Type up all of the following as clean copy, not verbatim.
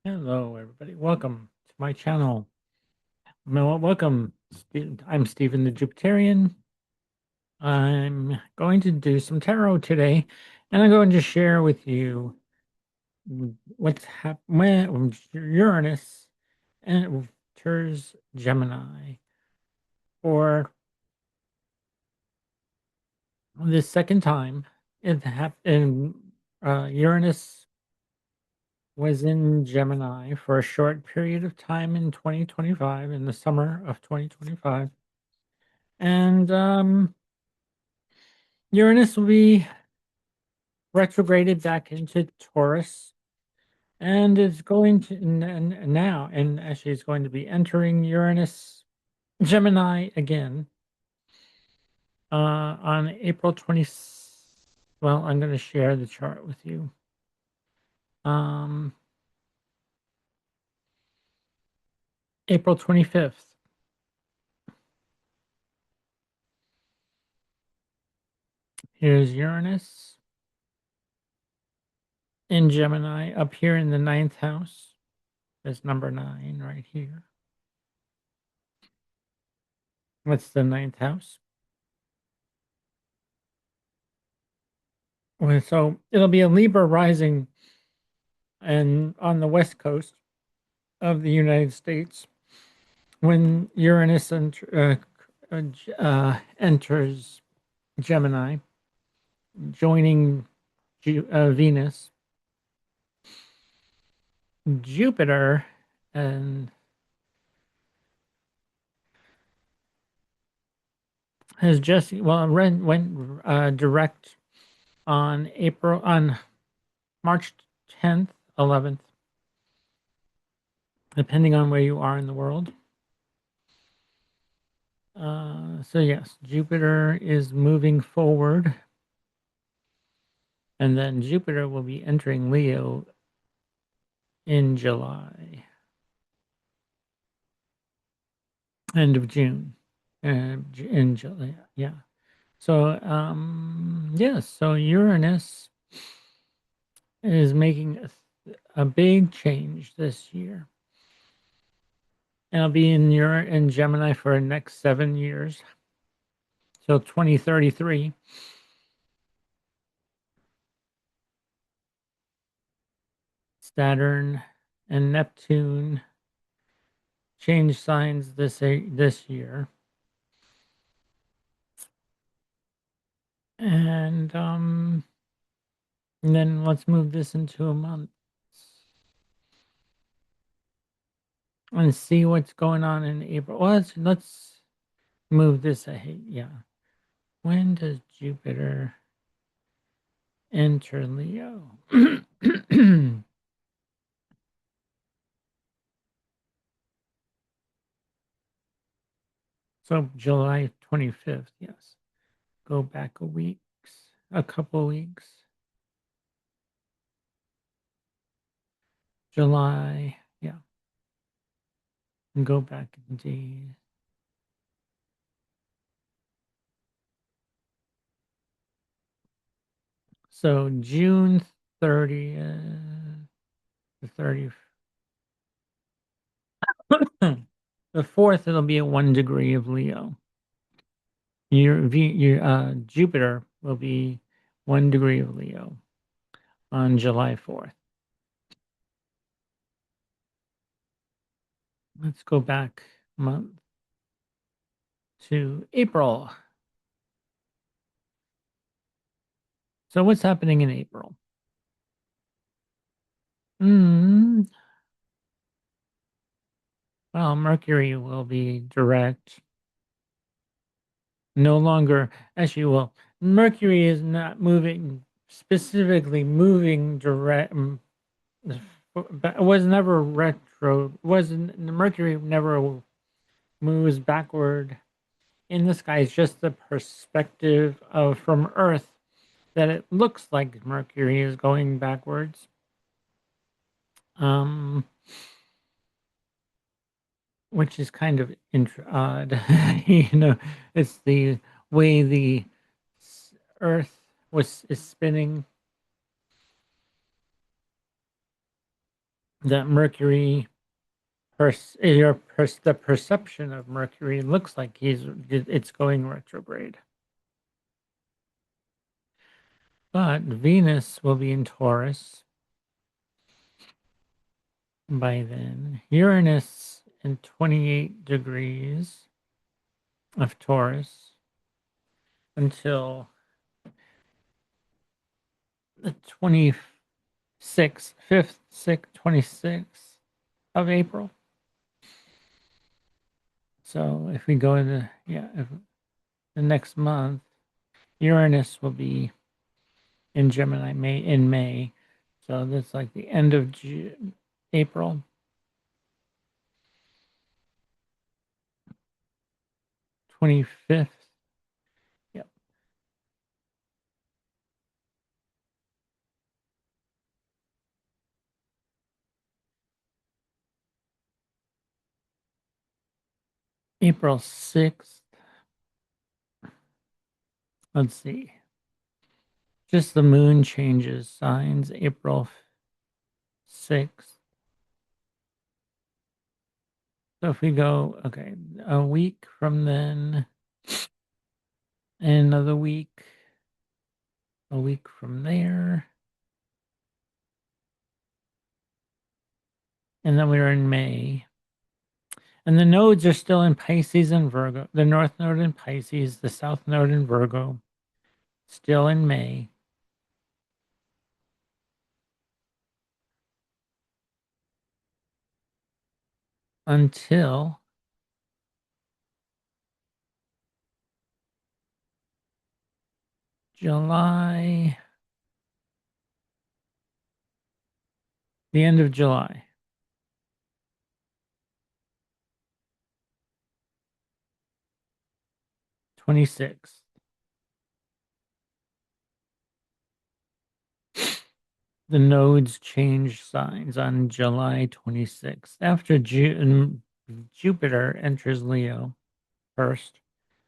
Hello, everybody. Welcome to my channel. Welcome. I'm Stephen the Jupiterian. I'm going to do some tarot today, and I'm going to share with you what's happening when Uranus enters Gemini for the second time. It happened. Uranus was in Gemini for a short period of time in 2025, in the summer of 2025. And Uranus will be retrograded back into Taurus, and it's going to now, and actually, it's going to be entering Uranus Gemini again on April 20. Well, I'm going to share the chart with you. Um, April 25th. Here's Uranus in Gemini up here in the ninth house. There's number 9 right here. What's the ninth house? Well, so it'll be a Libra rising and on the west coast of the United States when Uranus enters Gemini, joining Venus. Jupiter and has just went direct on March 10th, 11th, depending on where you are in the world. So yes, Jupiter is moving forward, and then Jupiter will be entering Leo in July, end of June, in July. Yeah. So yes. So Uranus is making a big change this year, and I'll be in Gemini for the next 7 years, so 2033. Saturn and Neptune change signs this year, and then let's move this into a month and see what's going on in April. Well, let's move this ahead. Yeah. When does Jupiter enter Leo? So July 25th, yes. Go back a couple of weeks. July, yeah. And go back in days. So June 30th, the 30th. The 4th, it'll be at 1 degree of Leo. Your Jupiter will be 1 degree of Leo on July 4th. Let's go back a month to April. So what's happening in April? Well, Mercury will be direct. No longer, actually, well, Mercury is not specifically moving direct, but it was never retro. Wasn't Mercury never moves backward in the sky? It's just the perspective of from Earth that it looks like Mercury is going backwards. Which is kind of odd. It's the way the Earth is spinning. that Mercury, the perception of Mercury looks like it's going retrograde. But Venus will be in Taurus by then. Uranus in 28 degrees of Taurus until the 26th, 5th, 6th, 26th of April. So if we go into, if the next month, Uranus will be in Gemini in May. So that's like the end of April. 25th. Yep. April 6th. Let's see. Just the moon changes signs April 6th. So if we go, okay, a week from then, and another week, a week from there, and then we're in May. And the nodes are still in Pisces and Virgo. The North Node in Pisces, the South Node in Virgo, still in May. Until July, the end of July. 26th. The nodes change signs on July 26th. After Jupiter enters Leo first,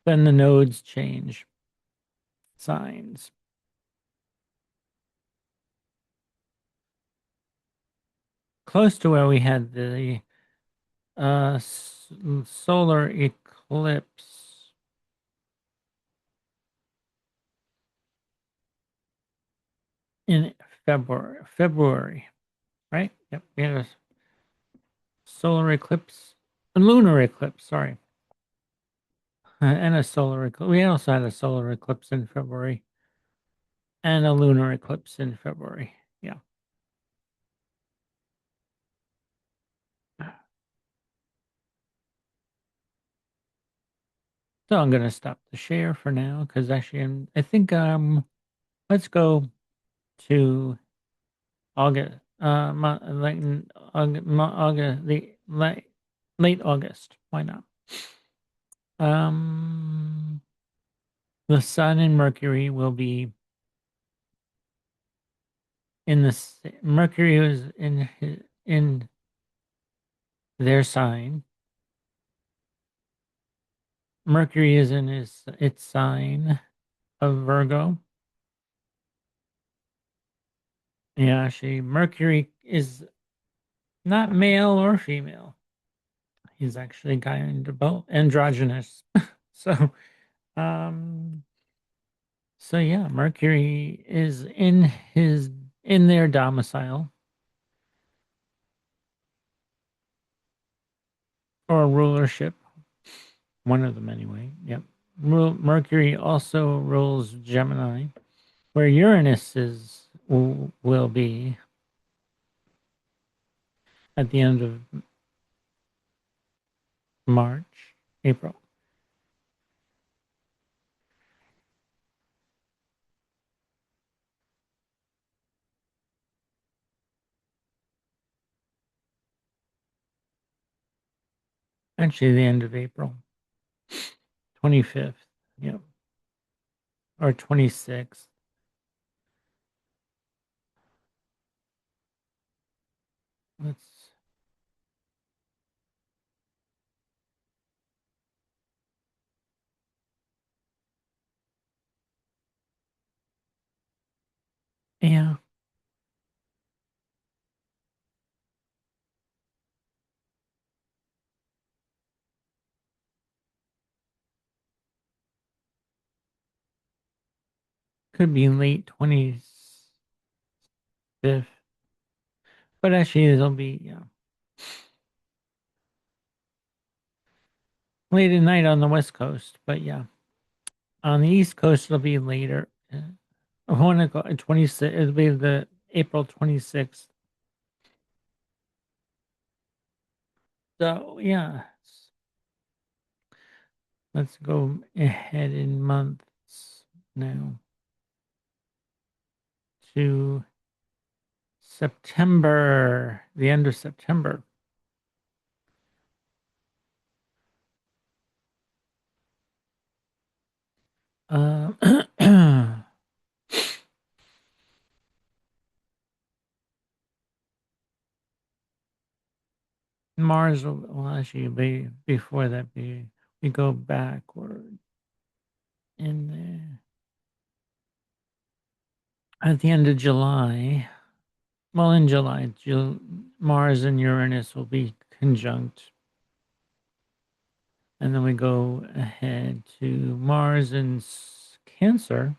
then the nodes change signs. Close to where we had the solar eclipse in February, right? Yep, we had a solar eclipse, a lunar eclipse, sorry, and a solar eclipse. We also had a solar eclipse in February and a lunar eclipse in February. Yeah. So I'm gonna stop the share for now because actually I think let's go to August, like August, the late August. Why not? Um, the Sun and Mercury will be in Mercury is in their sign. Mercury is in its sign of Virgo. Yeah, actually, Mercury is not male or female. He's actually kind of both androgynous. so, um, so yeah, Mercury is in their domicile or rulership. One of them, anyway. Yep. Mercury also rules Gemini, where Uranus will be at the end of March, April. Actually, the end of April, 25th. Yep. Or 26th. Let's, yeah. Could be late 25th, but actually it'll be late at night on the West Coast. But yeah, on the East Coast it'll be later. I want to go 26. It'll be the April 26th. So yeah, let's go ahead in months now to September, the end of September. Uh, Mars will well, actually be before that. We go backward in there at the end of July. Well, in July, Mars and Uranus will be conjunct, and then we go ahead to Mars in Cancer,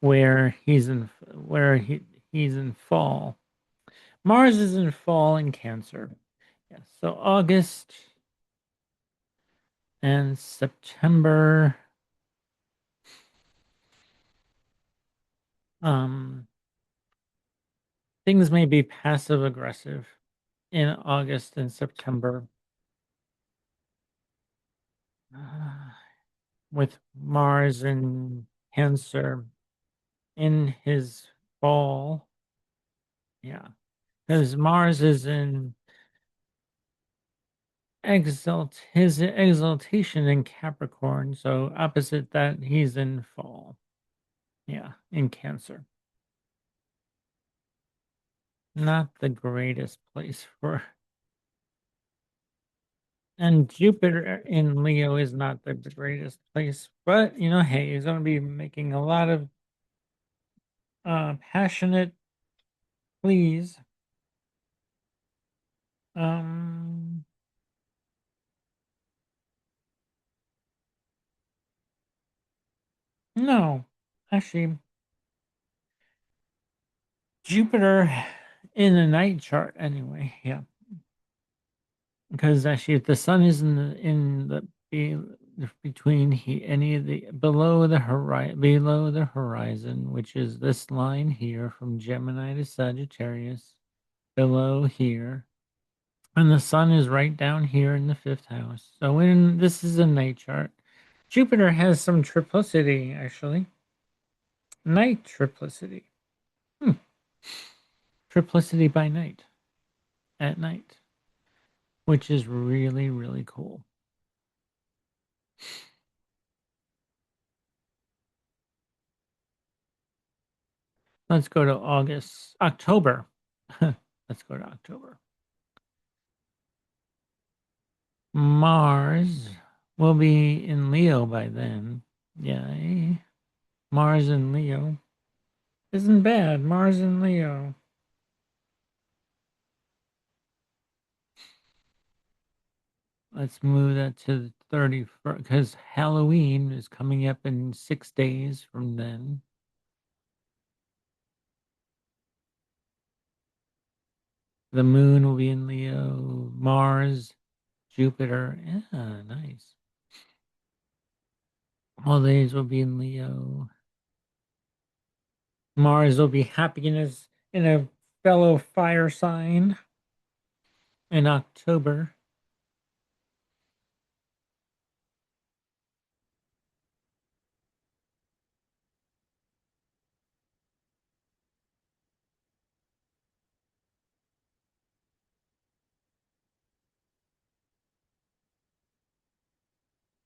where he's in fall. Mars is in fall in Cancer. Yes. So August and September. Um, Things may be passive aggressive in August and September. Uh, with Mars in Cancer in his fall. Yeah. Because Mars is in his exaltation in Capricorn. So opposite that, he's in fall. Yeah, in Cancer. Not the greatest place for. And Jupiter in Leo is not the greatest place, but hey, he's going to be making a lot of passionate pleas. Um, no, actually, Jupiter in the night chart anyway. Yeah, because actually, if the sun is between any of the below the horizon, which is this line here from Gemini to Sagittarius, below here, and the sun is right down here in the fifth house. So when this is a night chart, Jupiter has some triplicity actually. Night triplicity. Hmm. Triplicity by night. At night. Which is really, really cool. Let's go to October. Let's go to October. Mars will be in Leo by then. Yay. Mars in Leo. Isn't bad. Mars in Leo. Let's move that to the 31st because Halloween is coming up in 6 days from then. The moon will be in Leo, Mars, Jupiter. Yeah, nice. Holidays will be in Leo. Mars will be happiness in a fellow fire sign in October.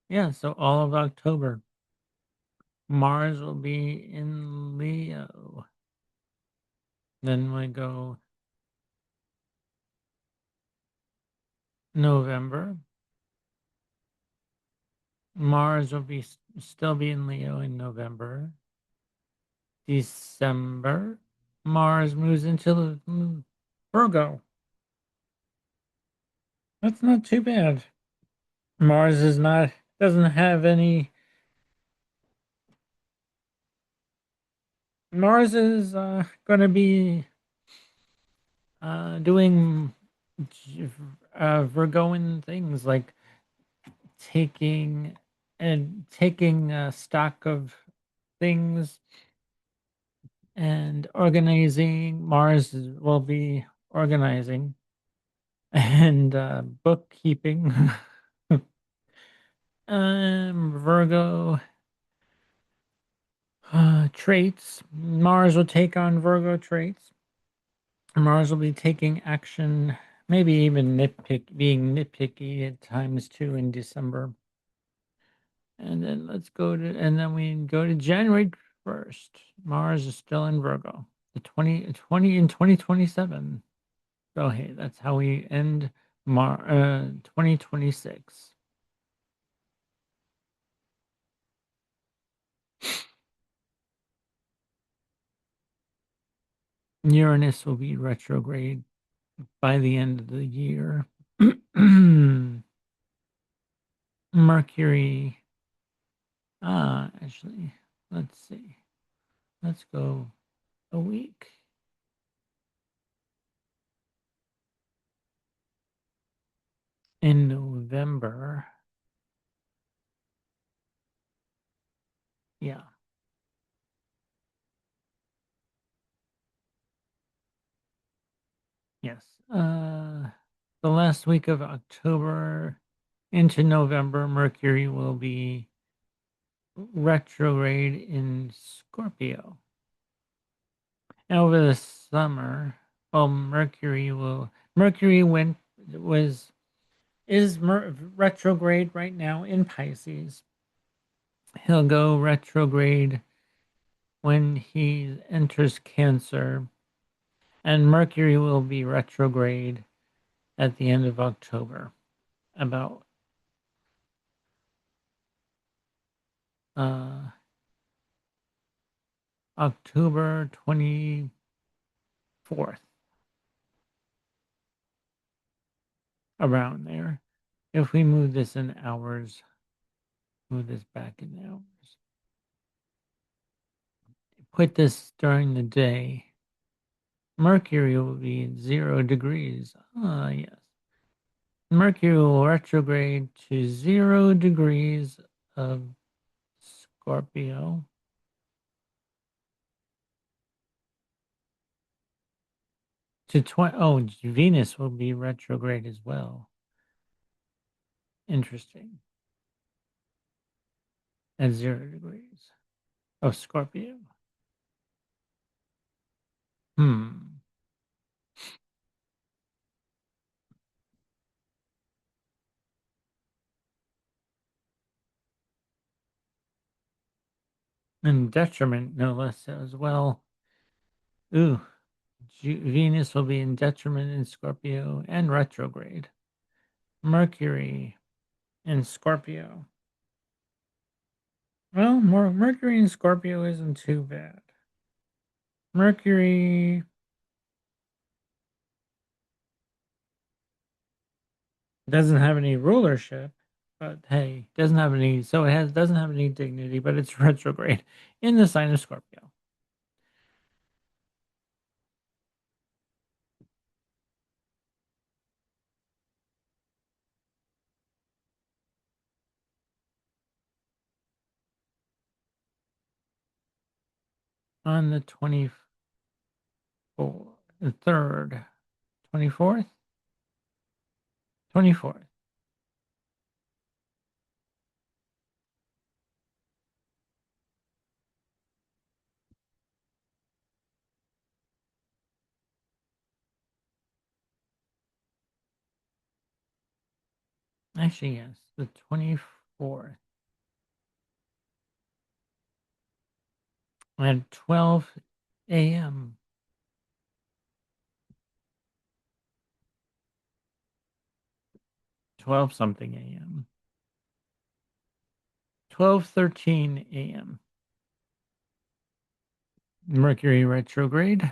Yeah, so all of October. Mars will be in Leo. Then we go November. Mars will still be in Leo in November. December, Mars moves into Virgo. That's not too bad. Mars doesn't have any Mars is going to be doing Virgoan things like taking taking stock of things and organizing. Will be organizing and bookkeeping. Virgo traits. Mars will take on Virgo traits. Mars will be taking action, maybe even being nitpicky at times too in December. And then and then we go to January 1st. Mars is still in Virgo. The 20 in 2027. So hey, that's how we end 2026. Uranus will be retrograde by the end of the year. Mercury. Actually, let's see. Let's go a week. In November. Yeah. Yes. The last week of October into November, Mercury will be retrograde in Scorpio. And over the summer, Mercury went was is retrograde right now in Pisces. He'll go retrograde when he enters Cancer, and Mercury will be retrograde at the end of October, about uh, October 24th, around there. If we move this in hours, move this back in hours, put this during the day, Mercury will be 0 degrees. Ah, yes. Mercury will retrograde to 0 degrees of Scorpio. To 20. Oh, Venus will be retrograde as well. Interesting. At 0 degrees of Scorpio. Hmm. And detriment, no less, as well. Ooh, Venus will be in detriment in Scorpio and retrograde. Mercury in Scorpio. Well, Mercury in Scorpio isn't too bad. Mercury doesn't have any rulership, but hey, doesn't have any. So it has doesn't have any dignity, but it's retrograde in the sign of Scorpio on the 24th, the third, 24th, 24th. Actually, yes, the 24th at 12 a.m. 12 something a.m. 12:13 a.m. Mercury retrograde.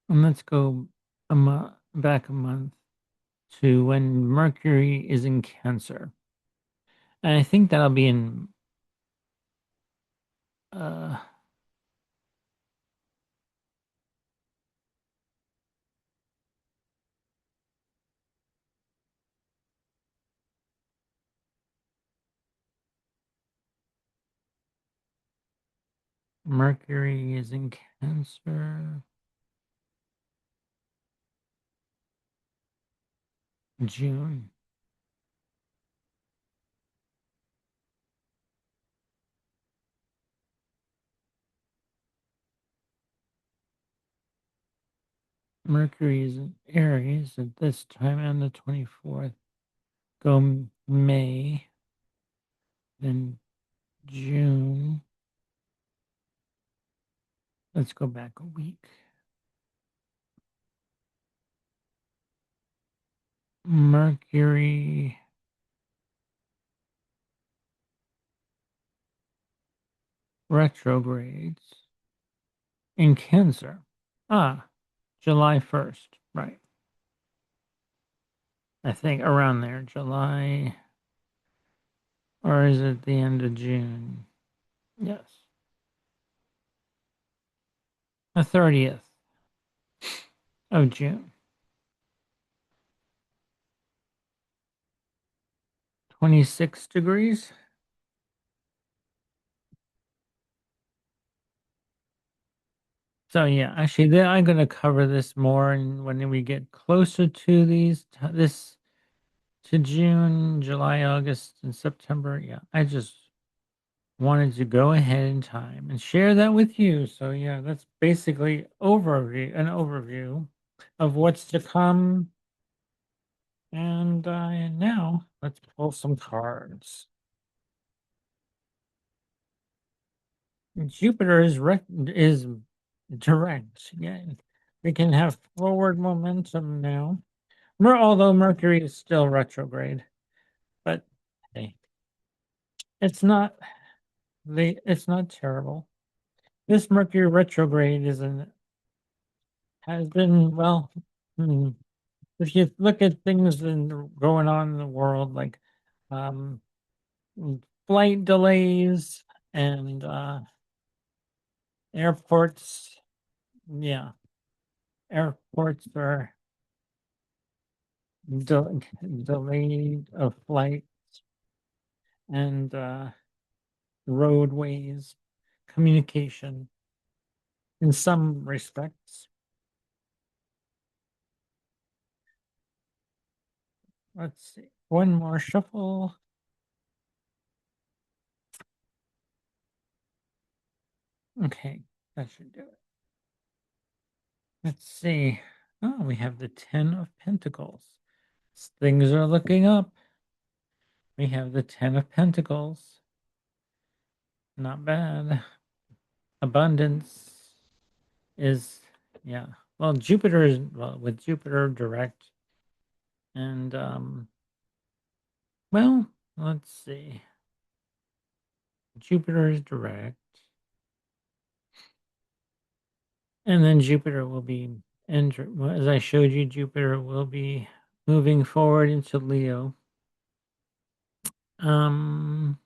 And let's go back a month to when Mercury is in Cancer. And I think that'll be in uh Mercury is in Cancer June. Mercury is in Aries at this time on the 24th. Go May, then June. Let's go back a week. Mercury retrogrades in Cancer. Ah, July 1st. Right. I think around there, July, or is it the end of June? Yes. The 30th of June. 26 degrees. So yeah, actually, I'm going to cover this more, and when we get closer to this to June, July, August, and September. Yeah, I just wanted to go ahead in time and share that with you. So yeah, that's basically an overview of what's to come. And now let's pull some cards. Jupiter is direct. Yeah, we can have forward momentum now. Although Mercury is still retrograde, but hey, it's not it's not terrible. This Mercury retrograde has been, well, hmm, if you look at things going on in the world, like um, flight delays and airports, yeah, airports are delayed of flights and roadways, communication in some respects. Let's see, one more shuffle. Okay, that should do it. Let's see. Oh, we have the 10 of Pentacles. Things are looking up. We have the 10 of Pentacles. Not bad. Abundance is, yeah. Well, Jupiter is, well, with Jupiter direct. And, well, let's see. Jupiter is direct. And then Jupiter will be, as I showed you, Jupiter will be moving forward into Leo. Um,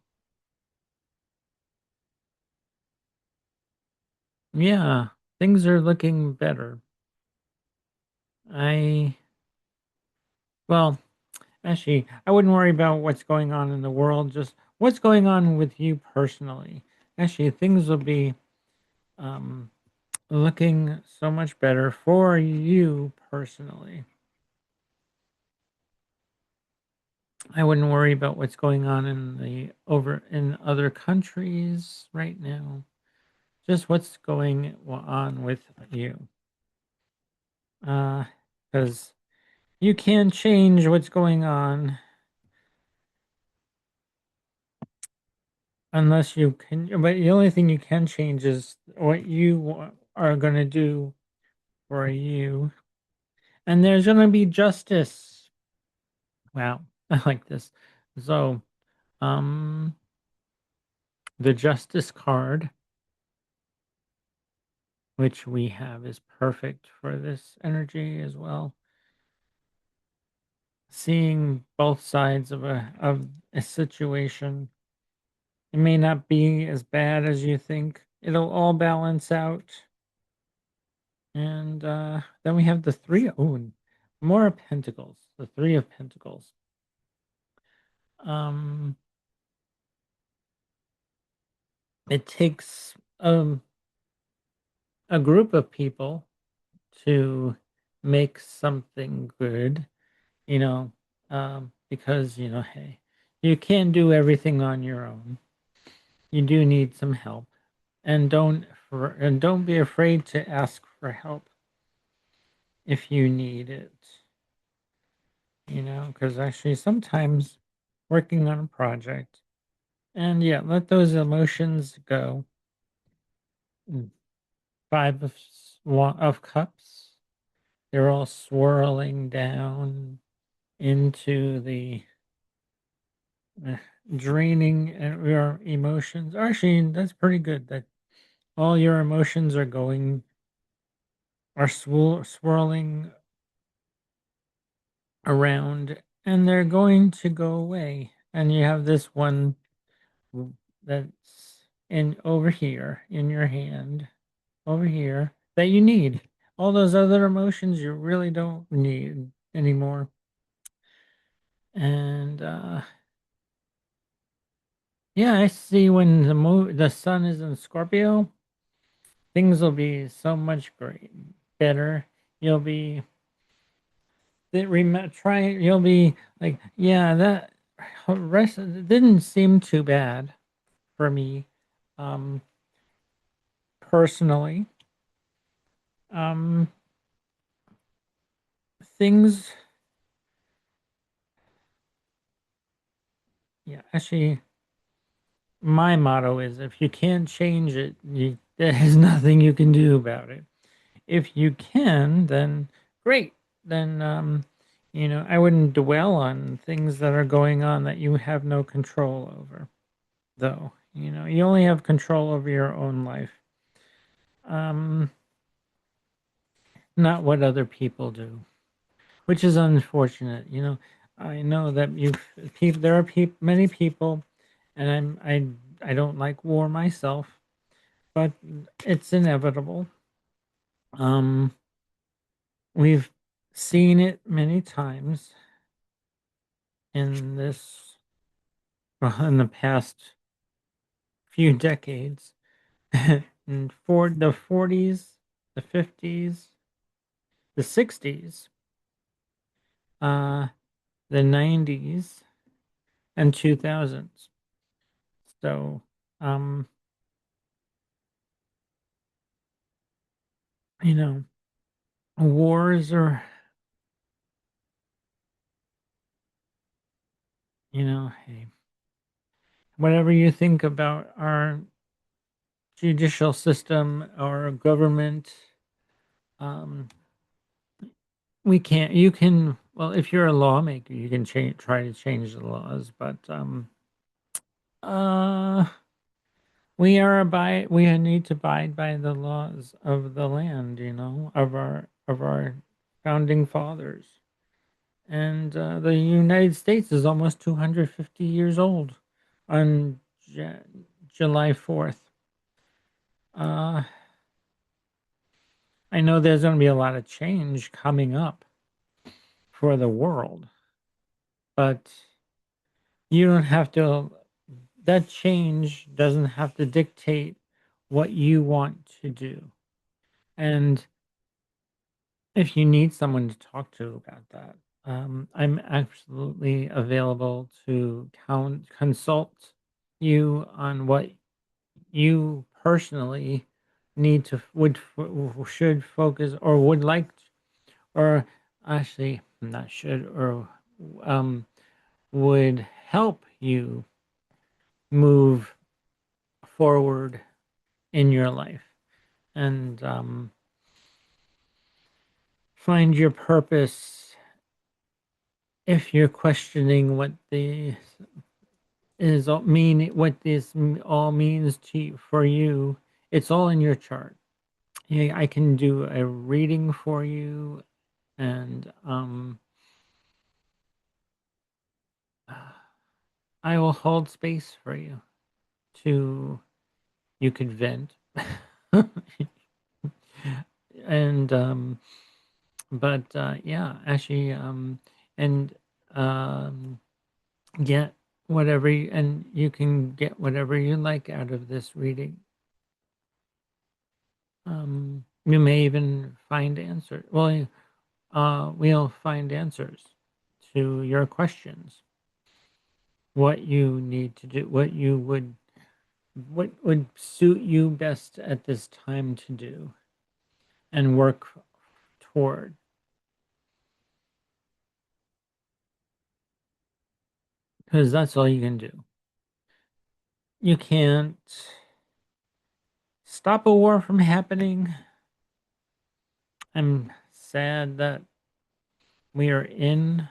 yeah, things are looking better. I, well, actually, I wouldn't worry about what's going on in the world, just what's going on with you personally. Actually, things will be um, looking so much better for you personally. I wouldn't worry about what's going on in other countries right now. Just what's going on with you. Because you can't change what's going on unless you can, but the only thing you can change is what you are going to do for you. And there's going to be justice. Wow, I like this. So, um, the justice card, which we have, is perfect for this energy as well. seeing both sides of a situation. It may not be as bad as you think. It'll all balance out. And then we have the three. Oh, more of Pentacles. The Three of Pentacles. Um, it takes a group of people to make something good, because hey, you can't do everything on your own. You do need some help, and don't be afraid to ask for help if you need it. Because actually sometimes working on a project, and yeah, let those emotions go. Mm, Five of Cups. They're all swirling down into the uh, draining your emotions. Actually, that's pretty good. That all your emotions are swirling around, and they're going to go away. And you have this one that's in over here in your hand, over here, that you need. All those other emotions you really don't need anymore. And yeah, I see when the sun is in Scorpio, things will be so much better. You'll be you'll be like, yeah, that rest didn't seem too bad for me, um personally. um Things, yeah, actually, my motto is, if you can't change it, there's nothing you can do about it. If you can, then great. Then I wouldn't dwell on things that are going on that you have no control over. Though, you only have control over your own life. Um Not what other people do, which is unfortunate. I know that there are many people, and I don't like war myself, but it's inevitable. Um, we've seen it many times in in the past few decades, and for the 40s, the 50s, the 60s, uh, the 90s, and 2000s. So, um, you know, wars are, hey, whatever you think about our judicial system or government, um, we can't. You can, well, if you're a lawmaker, you can try to change the laws, but uh, we need to abide by the laws of the land, of our founding fathers. And the United States is almost 250 years old on July 4th. Uh, I know there's going to be a lot of change coming up for the world, but you don't have to, that change doesn't have to dictate what you want to do. And if you need someone to talk to about that, I'm absolutely available to consult you on what you personally need to should focus or would like or actually not should or um would help you move forward in your life, and find your purpose. If you're questioning what this all means for you, it's all in your chart. Yeah, I can do a reading for you, and I will hold space for you to you could vent. And but yeah, actually and um get whatever and you can get whatever you like out of this reading. You may even find answers. Well, we'll find answers to your questions. What you need to do, what would suit you best at this time to do and work toward, because that's all you can do. You can't stop a war from happening. I'm sad that we are in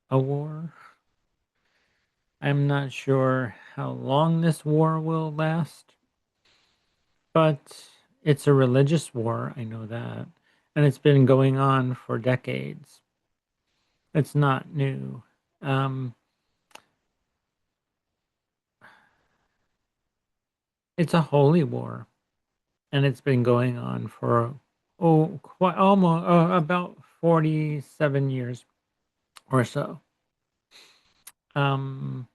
a war. I'm not sure how long this war will last, but it's a religious war. I know that. And it's been going on for decades. It's not new. Um, it's a holy war, and it's been going on for quite almost about 47 years or so. Um,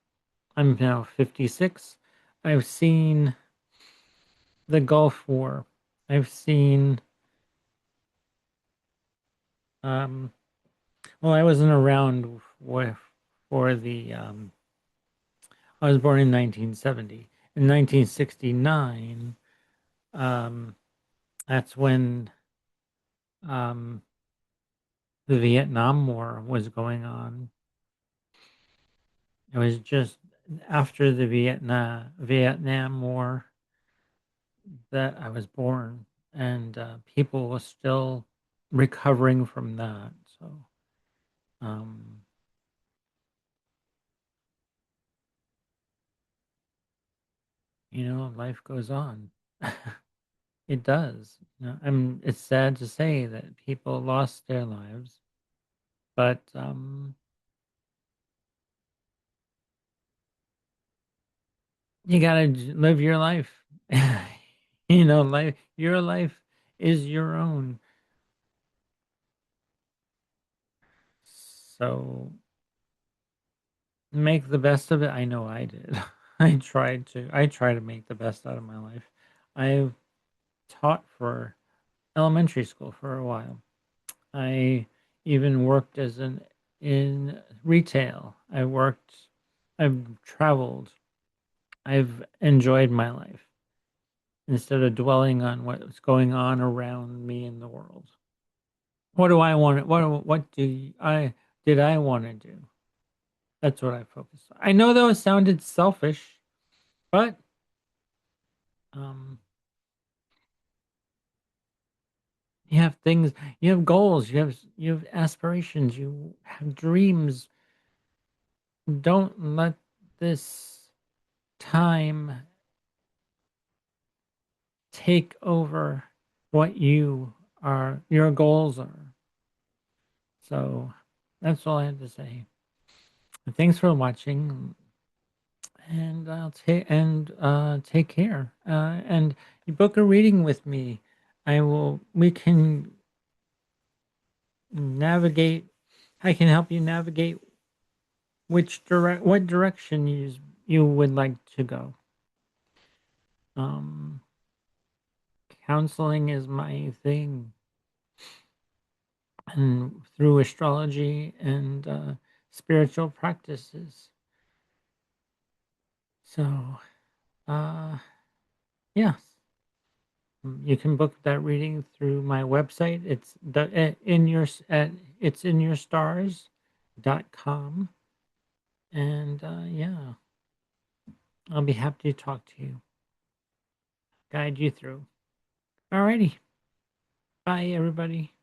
I'm now 56. I've seen the Gulf War. I've seen um, well, I wasn't around for the I was born in 1970. In 1969, um, that's when um, the Vietnam War was going on. It was just after the Vietnam War that I was born, and people were still recovering from that. So, um, life goes on. It does. It's sad to say that people lost their lives, but you gotta live your life. Your life is your own. So make the best of it. I know I did. I try to make the best out of my life. I've taught for elementary school for a while. I even worked as an in retail. I've traveled. I've enjoyed my life instead of dwelling on what's going on around me in the world. What do I want? What do I did I want to do? That's what I focused on. I know those sounded selfish, but um, you have things, you have goals, you have aspirations, you have dreams. Don't let this time take over what your goals are. So that's all I have to say. Thanks for watching, and take care. And you book a reading with me. We can navigate. I can help you navigate what direction you would like to go. Um, Counseling is my thing, and through astrology and spiritual practices. So, uh, yes, you can book that reading through my website. It's the in your at it's in your stars.com, and yeah, I'll be happy to talk to you, guide you through. Alrighty, bye everybody.